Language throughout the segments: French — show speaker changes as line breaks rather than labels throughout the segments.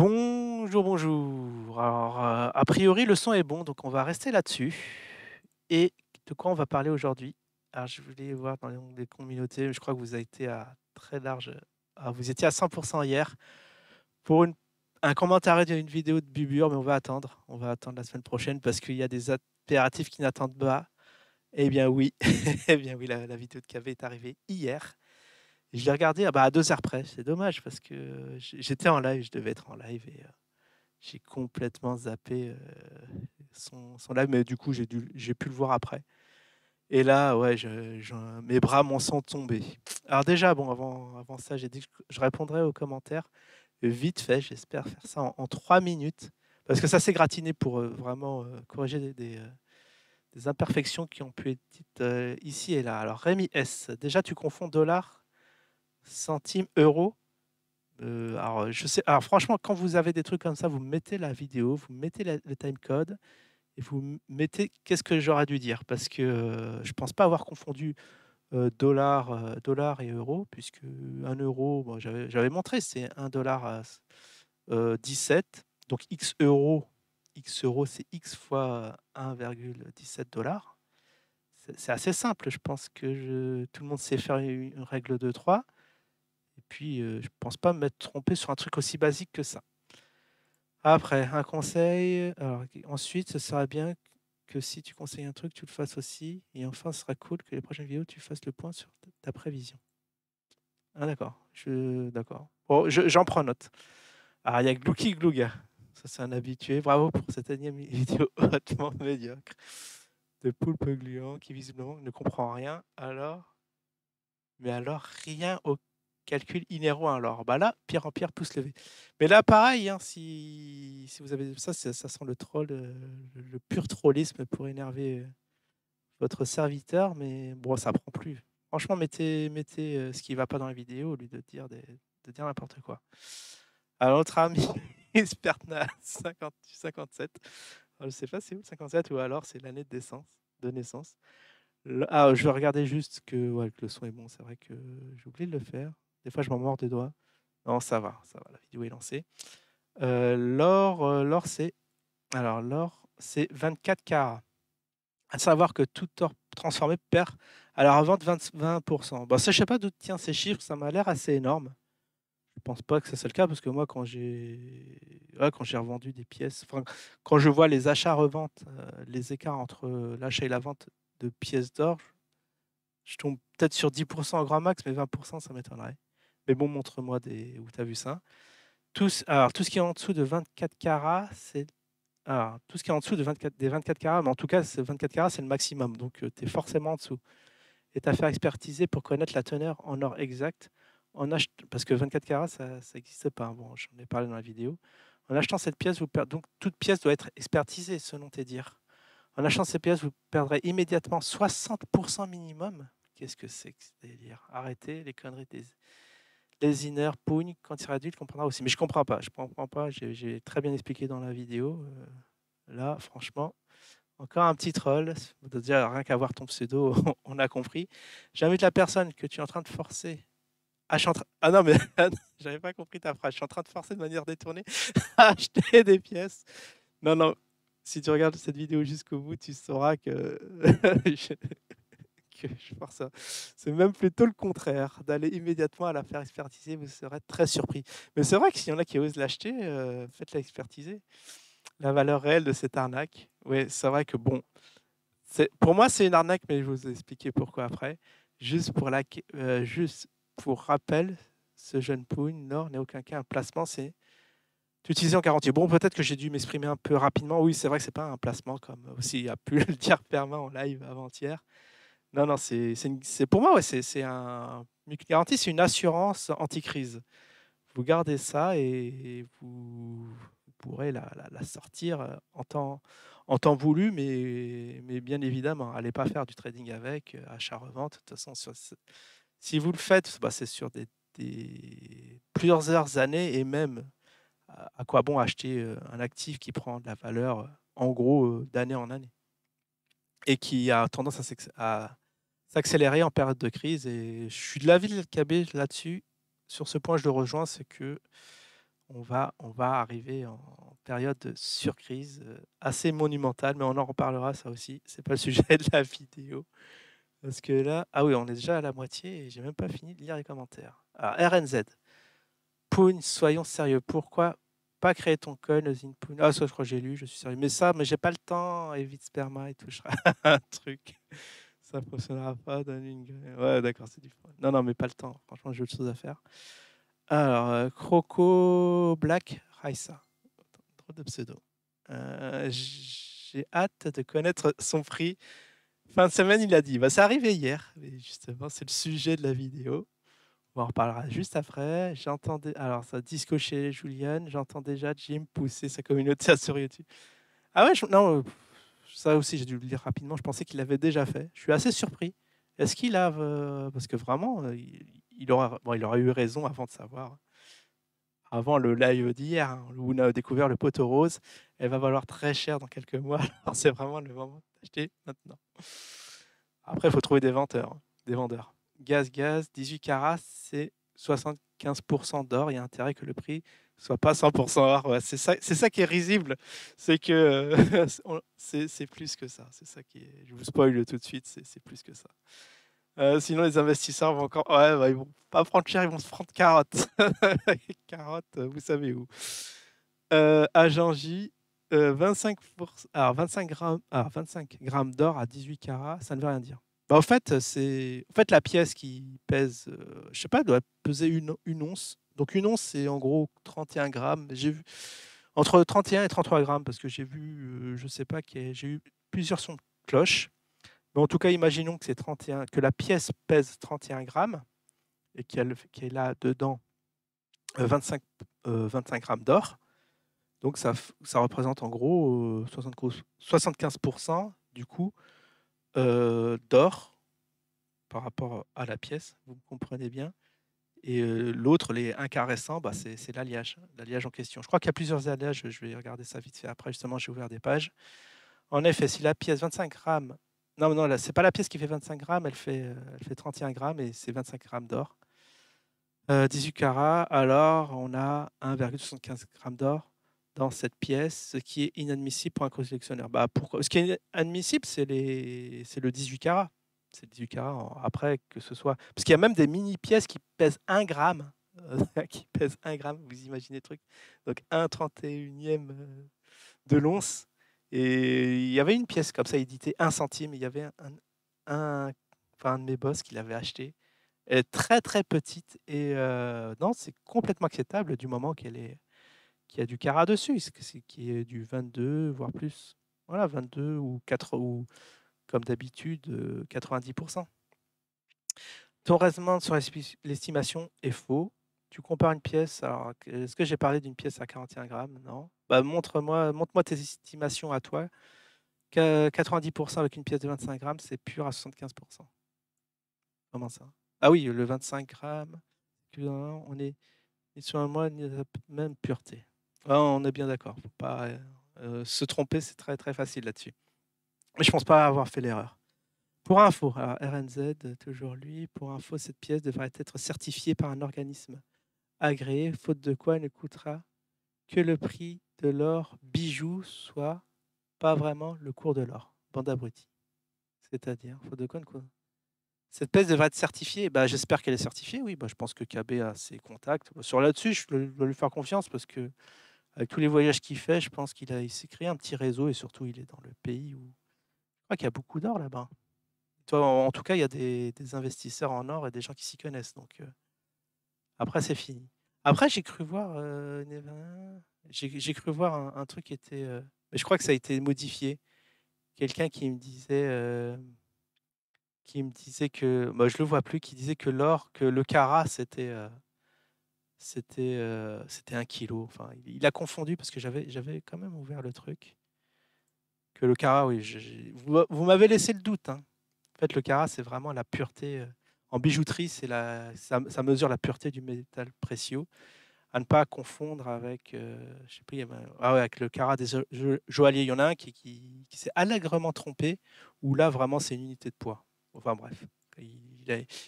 Bonjour, bonjour. Alors, a priori, le son est bon, donc on va rester là-dessus. Et de quoi on va parler aujourd'hui? Alors, je voulais voir dans les communautés, je crois que vous avez été à très large. Vous étiez à 100% hier pour un commentaire d'une vidéo de Bubur, mais on va attendre. On va attendre la semaine prochaine parce qu'il y a des impératifs qui n'attendent pas. Eh bien oui, eh bien oui, la vidéo de KV est arrivée hier. Et je l'ai regardée à 2 heures près. C'est dommage parce que j'étais en live, je devais être en live et j'ai complètement zappé son live, mais du coup, j'ai pu le voir après. Et là, ouais, mes bras m'en sont tombés. Alors déjà, bon, avant ça, j'ai dit que je répondrais aux commentaires vite fait. J'espère faire ça en 3 minutes, parce que ça s'est gratiné pour vraiment corriger des imperfections qui ont pu être dites ici et là. Alors, Rémi S, déjà, tu confonds dollars, centimes, euros. Alors, je sais, alors franchement, quand vous avez des trucs comme ça, vous mettez la vidéo, vous mettez le timecode et vous mettez qu'est-ce que j'aurais dû dire. Parce que je pense pas avoir confondu dollar et euro, puisque un euro, bon, j'avais montré, c'est 1 dollar à 17. Donc X euros, c'est X fois 1,17 dollars. C'est assez simple. Je pense que tout le monde sait faire une règle de 3. Et puis, je pense pas m'être trompé sur un truc aussi basique que ça. Après, un conseil. Alors, ensuite, ce serait bien que si tu conseilles un truc, tu le fasses aussi. Et enfin, ce sera cool que les prochaines vidéos, tu fasses le point sur ta prévision. Ah, d'accord. D'accord. Bon, j'en prends note. Alors, il y a Glouki Glouga. Ça, c'est un habitué. Bravo pour cette énième vidéo hautement médiocre de Poulpe Gluant qui visiblement ne comprend rien. Mais alors, rien au calcul inhérent. Alors, bah là, pire en pire, pouce levé. Mais là, pareil, hein, si vous avez ça, ça sent le troll, le pur trollisme pour énerver votre serviteur. Mais bon, ça prend plus. Franchement, mettez ce qui va pas dans la vidéo au lieu de dire n'importe quoi. Alors, notre ami Spertna 57. Alors, je sais pas c'est où le 57 ou alors c'est l'année de naissance. Je vais regarder juste que le son est bon. C'est vrai que j'ai oublié de le faire. Des fois, je m'en mords des doigts. Non, ça va, la vidéo est lancée. L'or, c'est 24 carats. À savoir que tout or transformé perd à la revente 20%. Bon, ça, je sais pas d'où tient ces chiffres, ça m'a l'air assez énorme. Je pense pas que ça soit le cas parce que moi, quand j'ai revendu des pièces, enfin, quand je vois les achats-reventes, les écarts entre l'achat et la vente de pièces d'or, je tombe peut-être sur 10% en grand max, mais 20%, ça m'étonnerait. Mais bon, montre-moi où tu as vu ça. Alors, tout ce qui est en dessous de 24 carats, c'est. Alors, tout ce qui est en dessous des 24 carats, mais en tout cas, 24 carats, c'est le maximum. Donc, tu es forcément en dessous. Et à faire expertiser pour connaître la teneur en or exact. Parce que 24 carats, ça n'existe pas. Bon, j'en ai parlé dans la vidéo. En achetant cette pièce, donc toute pièce doit être expertisée, selon tes dires. En achetant cette pièce, vous perdrez immédiatement 60% minimum. Qu'est-ce que c'est que ce délire? Arrêtez les conneries des inner, pougne, quand il sera adulte, comprendra aussi. Mais je comprends pas, je comprends pas. J'ai très bien expliqué dans la vidéo. Là, franchement, encore un petit troll. Déjà, rien qu'à voir ton pseudo, on a compris. J'invite la personne que tu es en train de forcer. Ah non, mais j'avais pas compris ta phrase. Je suis en train de forcer de manière détournée à acheter des pièces. Non, non. Si tu regardes cette vidéo jusqu'au bout, tu sauras que je, que je force ça. C'est même plutôt le contraire. D'aller immédiatement à la faire expertiser, vous serez très surpris. Mais c'est vrai que s'il y en a qui osent l'acheter, faites-la expertiser. La valeur réelle de cette arnaque. Oui, c'est vrai que bon, pour moi, c'est une arnaque, mais je vais vous expliquer pourquoi après. Juste pour rappel, ce jeune Pougne, Nord, n'est aucun cas un placement, c'est utilisé en garantie. Bon, peut-être que j'ai dû m'exprimer un peu rapidement. Oui, c'est vrai que c'est pas un placement, comme aussi a pu le dire Perma en live avant-hier. Non, non, pour moi, ouais, c'est un multi-garantie, c'est une assurance anti-crise. Vous gardez ça et vous pourrez la sortir en temps voulu, mais bien évidemment, allez pas faire du trading avec, achat-revente. De toute façon, si vous le faites, bah, c'est sur plusieurs années et même à quoi bon acheter un actif qui prend de la valeur en gros d'année en année et qui a tendance à s'accélérer en période de crise. Et je suis de l'avis de l'LKB là-dessus. Sur ce point, je le rejoins, c'est que on va arriver en période de surcrise assez monumentale, mais on en reparlera, ça aussi. C'est pas le sujet de la vidéo. Parce que là, ah oui, on est déjà à la moitié et j'ai même pas fini de lire les commentaires. Alors, RNZ. Poon, soyons sérieux. Pourquoi pas créer ton coin usine Poon? Ah, ça, je crois que j'ai lu, je suis sérieux. Mais j'ai pas le temps. Évite sperma et tout. Un truc. Ça fonctionnera pas. Donne une graine. Ouais, d'accord, c'est du fun. Non, non, mais pas le temps. Franchement, j'ai autre chose à faire. Alors, Croco Black Raissa. Drôle de pseudo. J'ai hâte de connaître son prix. Fin de semaine, il a dit. Bah, c'est arrivé hier. Mais justement, c'est le sujet de la vidéo. On en reparlera juste après. J'entendais. Alors, ça disco chez Julian. J'entends déjà Jim pousser sa communauté sur YouTube. Ah ouais, non, ça aussi, j'ai dû le lire rapidement. Je pensais qu'il l'avait déjà fait. Je suis assez surpris. Est-ce qu'il a. Parce que vraiment, il aurait eu raison avant de savoir. Avant le live d'hier, hein, où on a découvert le poteau rose. Elle va valoir très cher dans quelques mois. Alors, c'est vraiment le moment d'acheter maintenant. Après, il faut trouver des vendeurs. Des vendeurs. Gaz, 18 carats, c'est 75% d'or. Il y a intérêt que le prix soit pas 100% or. Ouais, c'est ça qui est risible. C'est que c'est plus que ça. C'est ça qui est. Je vous spoil tout de suite. C'est plus que ça. Sinon, les investisseurs vont encore. Ouais, bah, ils vont pas prendre cher, ils vont se prendre carottes. Carottes, vous savez où. Agent J, 25 grammes d'or à 18 carats, ça ne veut rien dire. Bah, en fait, la pièce qui pèse, je sais pas, doit peser une once. Donc une once, c'est en gros 31 grammes. J'ai vu entre 31 et 33 grammes parce que j'ai vu, je sais pas, j'ai eu plusieurs sons de cloche. Mais en tout cas, imaginons que c'est 31, que la pièce pèse 31 grammes et qu'elle a dedans 25, 25 grammes d'or. Donc ça représente en gros 75% du coup d'or par rapport à la pièce, vous me comprenez bien. Et l'autre, les 1 quart restant, bah, c'est l'alliage en question. Je crois qu'il y a plusieurs alliages, je vais regarder ça vite fait après, justement, j'ai ouvert des pages. En effet, si la pièce 25 grammes, non, non, là, c'est pas la pièce qui fait 25 grammes, elle fait 31 grammes et c'est 25 grammes d'or. 18 carats, alors on a 1,75 grammes d'or dans cette pièce, ce qui est inadmissible pour un collectionneur. Bah, pourquoi? Ce qui est admissible, c'est le 18 carats. C'est le 18 carats après que ce soit. Parce qu'il y a même des mini-pièces qui pèsent 1 gramme. Qui pèsent 1 gramme, vous imaginez le truc. Donc 1/31e de l'once. Et il y avait une pièce comme ça éditée 1 centime. Il y avait enfin, un de mes boss qui l'avait acheté. Elle est très très petite et non, c'est complètement acceptable du moment qu'il y a du carat dessus, qui est du 22, voire plus. Voilà, 22 ou 4 ou comme d'habitude 90%. Ton raisonnement sur l'estimation est faux. Tu compares une pièce. Alors, est-ce que j'ai parlé d'une pièce à 41 grammes? Non. Bah, montre-moi tes estimations à toi. 90% avec une pièce de 25 grammes, c'est pur à 75%. Comment ça? Ah oui, le 25 grammes, on est sur un mois de même pureté. Ah, on est bien d'accord. Faut pas se tromper, c'est très très facile là-dessus. Mais je pense pas avoir fait l'erreur. Pour info, alors RNZ, toujours lui, pour info, cette pièce devrait être certifiée par un organisme agréé, faute de quoi elle ne coûtera que le prix de l'or bijou, soit pas vraiment le cours de l'or. Bande abruti. C'est-à-dire, faute de quoi cette pièce devrait être certifiée. Bah, j'espère qu'elle est certifiée, oui. Bah, je pense que KB a ses contacts. Sur là-dessus, je dois lui faire confiance parce que avec tous les voyages qu'il fait, je pense il s'est créé un petit réseau et surtout, il est dans le pays où je crois qu'il y a beaucoup d'or là-bas. Toi, en tout cas, il y a des investisseurs en or et des gens qui s'y connaissent. Donc, après, c'est fini. Après, j'ai cru voir, j'ai cru voir un truc qui était. Mais je crois que ça a été modifié. Quelqu'un qui me disait que. Bah, je le vois plus, qui disait que l'or, que le carat, c'était 1 kilo. Enfin, il a confondu parce que j'avais quand même ouvert le truc. Que le carat, oui, vous m'avez laissé le doute, hein. En fait, le carat, c'est vraiment la pureté. En bijouterie, ça mesure la pureté du métal précieux. À ne pas confondre avec, je sais pas, ah ouais, avec le carat des joailliers. Il y en a un qui s'est allègrement trompé, où là, vraiment, c'est une unité de poids. Enfin bref,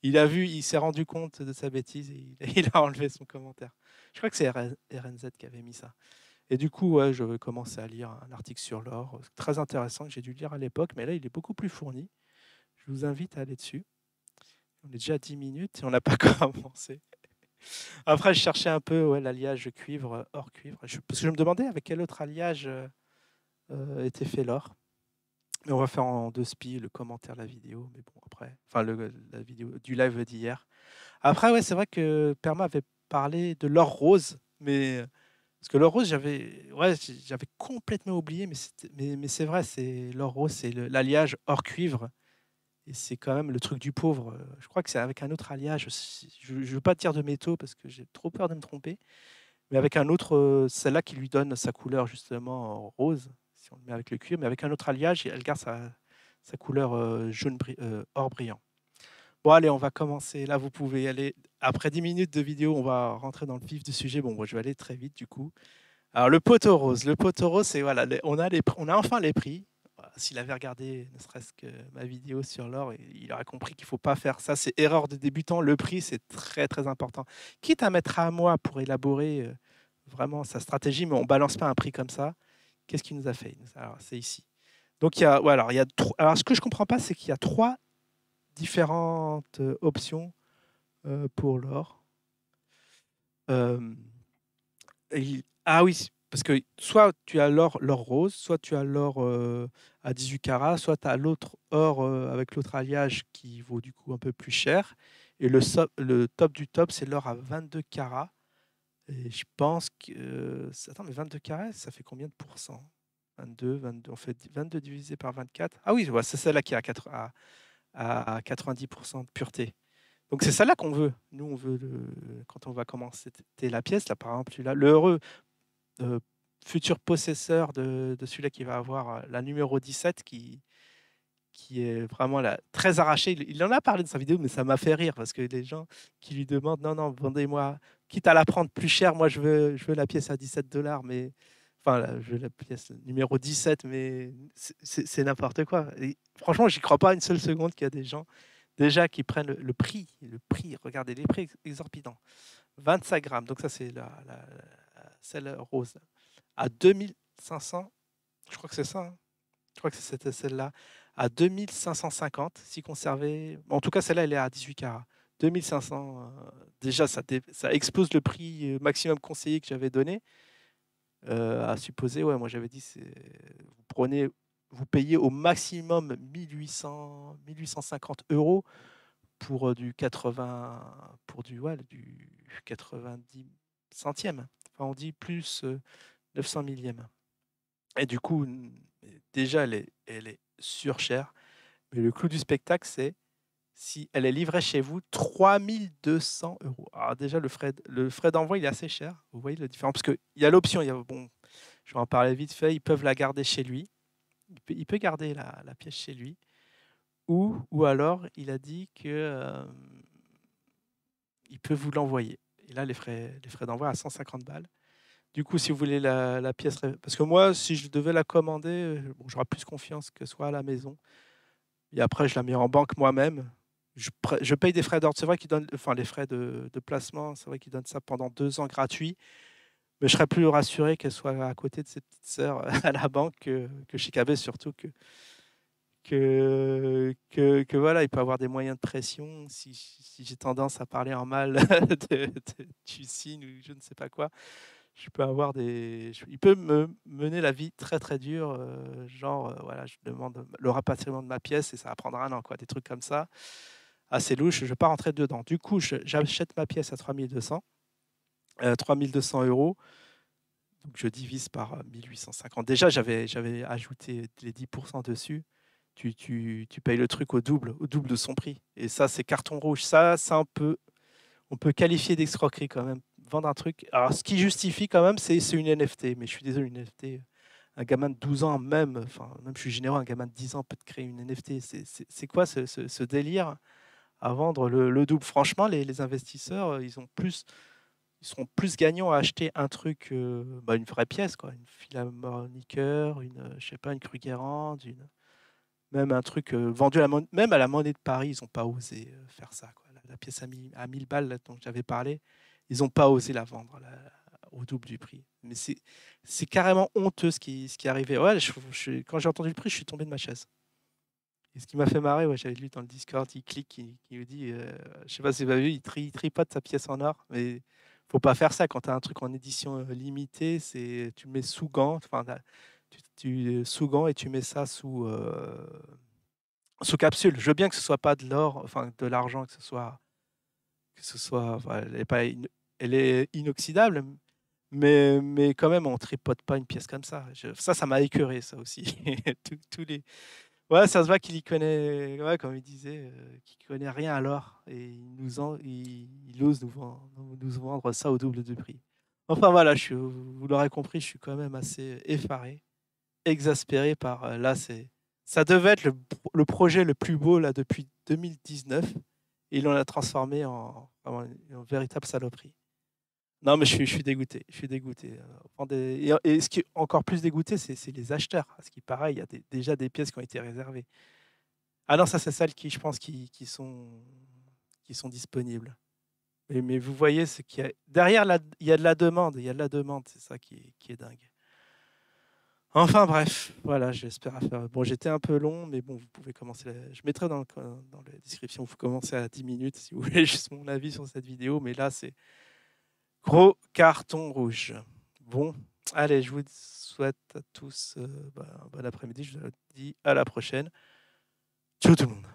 Il a vu, il s'est rendu compte de sa bêtise et il a enlevé son commentaire. Je crois que c'est RNZ qui avait mis ça. Et du coup, ouais, je vais commencer à lire un article sur l'or, très intéressant que j'ai dû lire à l'époque, mais là, il est beaucoup plus fourni. Je vous invite à aller dessus. On est déjà à 10 minutes et on n'a pas commencé. Après, je cherchais un peu ouais, l'alliage cuivre, or cuivre, parce que je me demandais avec quel autre alliage était fait l'or. Mais on va faire en deux spies le commentaire de la vidéo, mais bon, après, enfin, la vidéo du live d'hier. Après, ouais, c'est vrai que Perma avait parlé de l'or rose, mais parce que l'or rose, j'avais complètement oublié, mais c'est vrai, c'est l'or rose, c'est l'alliage or cuivre, et c'est quand même le truc du pauvre. Je crois que c'est avec un autre alliage. Je ne veux pas dire de métaux parce que j'ai trop peur de me tromper, mais avec un autre, celle-là qui lui donne sa couleur justement rose, si on le met avec le cuivre, mais avec un autre alliage, elle garde sa couleur or brillant. Bon, allez, on va commencer. Là, vous pouvez y aller. Après 10 minutes de vidéo, on va rentrer dans le vif du sujet. Bon, moi, je vais aller très vite du coup. Alors, le poteau rose. Le poteau rose, c'est voilà, on a enfin les prix. Voilà, s'il avait regardé ne serait-ce que ma vidéo sur l'or, il aurait compris qu'il ne faut pas faire ça. C'est erreur de débutant. Le prix, c'est très, très important. Quitte à mettre à moi pour élaborer vraiment sa stratégie, mais on ne balance pas un prix comme ça. Qu'est-ce qu'il nous a fait? Alors, c'est ici. Donc, alors, ce que je ne comprends pas, c'est qu'il y a trois différentes options pour l'or. Ah oui, parce que soit tu as l'or rose, soit tu as l'or à 18 carats, soit tu as l'autre or avec l'autre alliage qui vaut du coup un peu plus cher. Et le top du top, c'est l'or à 22 carats. Et je pense que... attends, mais 22 carats, ça fait combien de pourcents? 22, on fait 22 divisé par 24. Ah oui, ouais, c'est celle-là qui est à 90% de pureté. Donc c'est ça là qu'on veut. Nous, on veut quand on va commencer la pièce, là par exemple, le heureux futur possesseur de celui-là qui va avoir la numéro 17 qui est vraiment là, très arraché. Il en a parlé de sa vidéo, mais ça m'a fait rire parce que les gens qui lui demandent non, non, vendez-moi, quitte à la prendre plus cher, moi je veux la pièce à 17 $, mais enfin, je veux la pièce numéro 17, mais c'est n'importe quoi. Et franchement, j'y crois pas une seule seconde qu'il y a des gens déjà qui prennent le prix, regardez les prix exorbitants. 25 grammes, donc ça c'est celle rose, à 2500, je crois que c'est ça, hein. Je crois que c'était celle-là, à 2550, si conservé. En tout cas, celle-là, elle est à 18 carats. 2500, déjà, ça explose le prix maximum conseillé que j'avais donné. À supposer, ouais, moi j'avais dit, vous payez au maximum 1850 € pour du 80, du 90 centièmes. Enfin, on dit plus 900 millièmes. Et du coup, déjà, elle est surchère. Mais le clou du spectacle, c'est si elle est livrée chez vous, 3200 €. Alors déjà, le frais d'envoi, il est assez cher. Vous voyez la différence? Parce qu'il y a l'option, bon, je vais en parler vite fait, ils peuvent la garder chez lui. Il peut garder la pièce chez lui. Ou alors, il a dit que il peut vous l'envoyer. Et là, les frais d'envoi à 150 balles. Du coup, si vous voulez la pièce... Parce que moi, si je devais la commander, bon, j'aurais plus confiance que ce soit à la maison. Et après, je la mets en banque moi-même. Je paye des frais d'ordre. C'est vrai qu'ils donnent... Enfin, les frais de placement, c'est vrai qu'ils donnent ça pendant 2 ans gratuits. Mais je serais plus rassuré qu'elle soit à côté de ses petites sœurs à la banque que chez KB, surtout que voilà, il peut avoir des moyens de pression. Si j'ai tendance à parler en mal du signe ou je ne sais pas quoi, je peux avoir il peut me mener la vie très très dure, genre voilà, je demande le rapatriement de ma pièce et ça va prendre un an, quoi, des trucs comme ça, assez louche. Je ne vais pas rentrer dedans. Du coup, j'achète ma pièce à 3200, 3200 €. Donc je divise par 1850. Déjà, j'avais ajouté les 10% dessus. Tu payes le truc au double de son prix. Et ça, c'est carton rouge. Ça, on peut qualifier d'escroquerie quand même. Vendre un truc. Alors, ce qui justifie quand même, c'est une NFT. Mais je suis désolé, une NFT, un gamin de 12 ans, enfin, même je suis généreux, un gamin de 10 ans peut te créer une NFT. C'est quoi ce délire à vendre le double? Franchement, les investisseurs, ils seront plus gagnants à acheter un truc, une vraie pièce, quoi, une philharmoniqueur, je sais pas, une Krugerrand, Même un truc vendu même à la Monnaie de Paris, ils n'ont pas osé faire ça, quoi. La pièce à 1000 balles là, dont j'avais parlé, ils n'ont pas osé la vendre au double du prix. Mais c'est carrément honteux ce qui est arrivé. Ouais, quand j'ai entendu le prix, je suis tombé de ma chaise. Et ce qui m'a fait marrer, ouais, j'avais lu dans le Discord, il clique, il me dit, je sais pas si vous avez vu, il tripote sa pièce en or, mais faut pas faire ça quand tu as un truc en édition limitée, tu le mets sous gant, enfin, sous gant et tu mets ça sous capsule. Je veux bien que ce soit pas de l'or, enfin de l'argent, voilà, elle est inoxydable, mais quand même, on tripote pas une pièce comme ça. Ça m'a écœuré, ça aussi. Tous les Ouais, ça se voit qu'il y connaît, ouais, comme il disait, qu'il connaît rien à l'or et il ose nous vendre ça au double du prix. Enfin voilà, vous l'aurez compris, je suis quand même assez effaré, exaspéré par là, ça devait être le projet le plus beau là depuis 2019 et il en a transformé vraiment en véritable saloperie. Non, mais je suis dégoûté. Je suis dégoûté. Et ce qui est encore plus dégoûté, c'est les acheteurs. Parce qu'il paraît, il y a déjà des pièces qui ont été réservées. Ah non, ça, c'est celles qui, je pense, qui sont disponibles. Mais vous voyez, ce qu'il y a, derrière, il y a de la demande. Il y a de la demande. C'est ça qui est dingue. Enfin, bref. Voilà, j'espère faire. Bon, j'étais un peu long, mais bon, vous pouvez commencer. Je mettrai dans la description, vous commencez à 10 minutes si vous voulez juste mon avis sur cette vidéo. Mais là, c'est gros carton rouge. Bon, allez, je vous souhaite à tous un bon après-midi. Je vous dis à la prochaine. Ciao tout le monde.